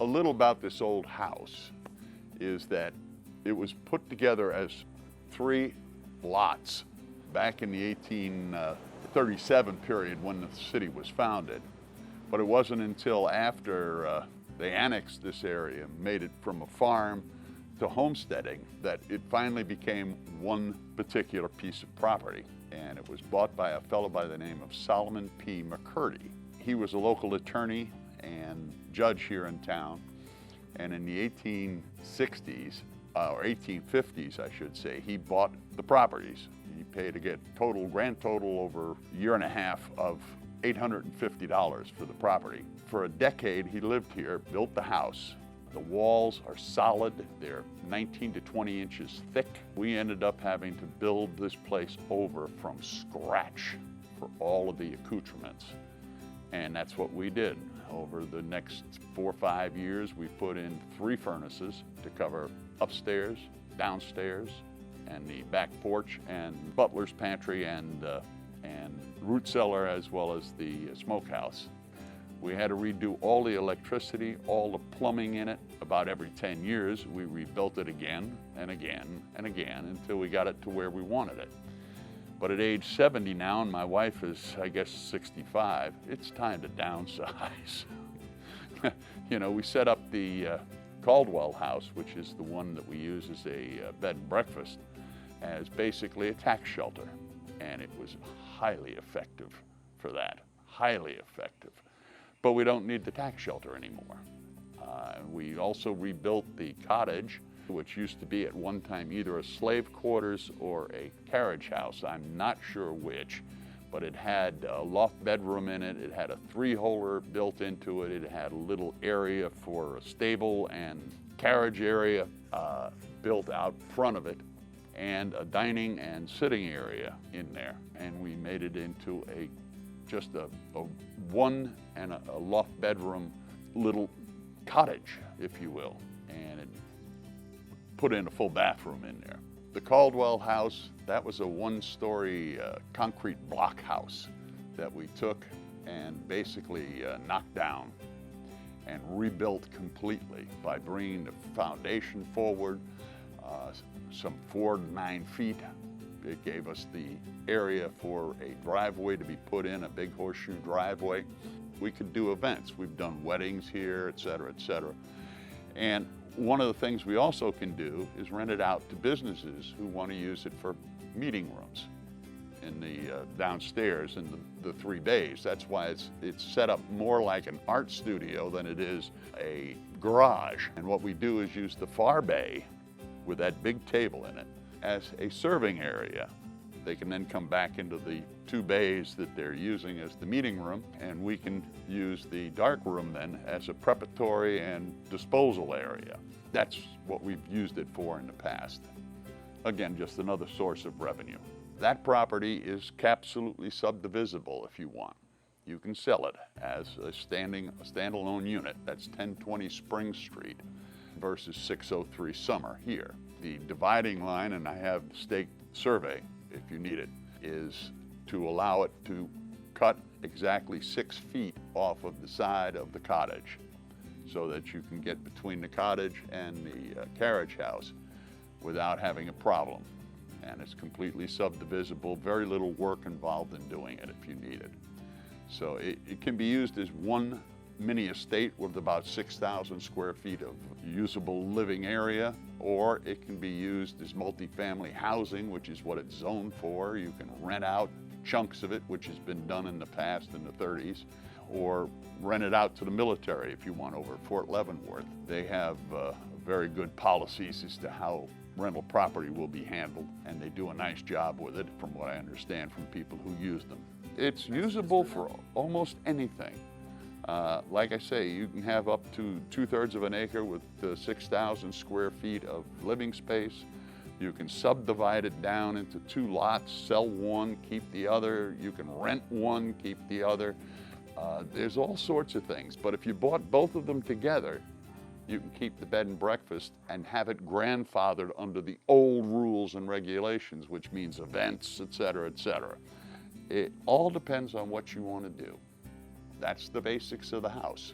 A little about this old house is that it was put together as 3 lots back in the 1837 period when the city was founded. But it wasn't until after they annexed this area, made it from a farm to homesteading, that it finally became one particular piece of property. And it was bought by a fellow by the name of Solomon P. McCurdy. He was a local attorney and judge here in town. And in the 1860s, or 1850s, I should say, he bought the properties. He paid a grand total over a year and a half of $850 for the property. For a decade, he lived here, built the house. The walls are solid. They're 19 to 20 inches thick. We ended up having to build this place over from scratch for all of the accoutrements. And that's what we did. Over the next 4 or 5 years, we put in 3 furnaces to cover upstairs, downstairs, and the back porch, and butler's pantry, and root cellar, as well as the smokehouse. We had to redo all the electricity, all the plumbing in it. About every 10 years, we rebuilt it again and again and again until we got it to where we wanted it. But at age 70 now, and my wife is, I guess, 65, it's time to downsize. You know, we set up the Caldwell house, which is the one that we use as a bed and breakfast, as basically a tax shelter. And it was highly effective for that, highly effective. But we don't need the tax shelter anymore. We also rebuilt the cottage, which used to be at one time either a slave quarters or a carriage house. I'm not sure which, but it had a loft bedroom in it. It had a 3-holer built into it. It had a little area for a stable and carriage area built out front of it, and a dining and sitting area in there. And we made it into just a 1 and a loft bedroom little cottage, if you will, and it put in a full bathroom in there. The Caldwell house, that was a 1-story concrete block house that we took and basically knocked down and rebuilt completely by bringing the foundation forward some 4 to 9 feet. It gave us the area for a driveway to be put in, a big horseshoe driveway. We could do events. We've done weddings here, et cetera, et cetera. And one of the things we also can do is rent it out to businesses who want to use it for meeting rooms in the downstairs in the 3 bays. That's why it's set up more like an art studio than it is a garage. And what we do is use the far bay with that big table in it as a serving area. They can then come back into the 2 bays that they're using as the meeting room, and we can use the dark room then as a preparatory and disposal area. That's what we've used it for in the past. Again, just another source of revenue. That property is absolutely subdivisible if you want. You can sell it as a standalone unit. That's 1020 Spring Street versus 603 Summer here. The dividing line, and I have the stake survey if you need it, is to allow it to cut exactly 6 feet off of the side of the cottage so that you can get between the cottage and the carriage house without having a problem. And it's completely subdivisible, very little work involved in doing it if you need it. So it can be used as one mini estate with about 6,000 square feet of usable living area, or it can be used as multifamily housing, which is what it's zoned for. You can rent out chunks of it, which has been done in the past in the 30s, or rent it out to the military if you want over at Fort Leavenworth. They have very good policies as to how rental property will be handled, and they do a nice job with it from what I understand from people who use them. It's usable for almost anything. Like I say, you can have up to 2/3 of an acre with 6,000 square feet of living space. You can subdivide it down into 2 lots, sell one, keep the other. You can rent one, keep the other. There's all sorts of things, but if you bought both of them together, you can keep the bed and breakfast and have it grandfathered under the old rules and regulations, which means events, et cetera, et cetera. It all depends on what you want to do. That's the basics of the house.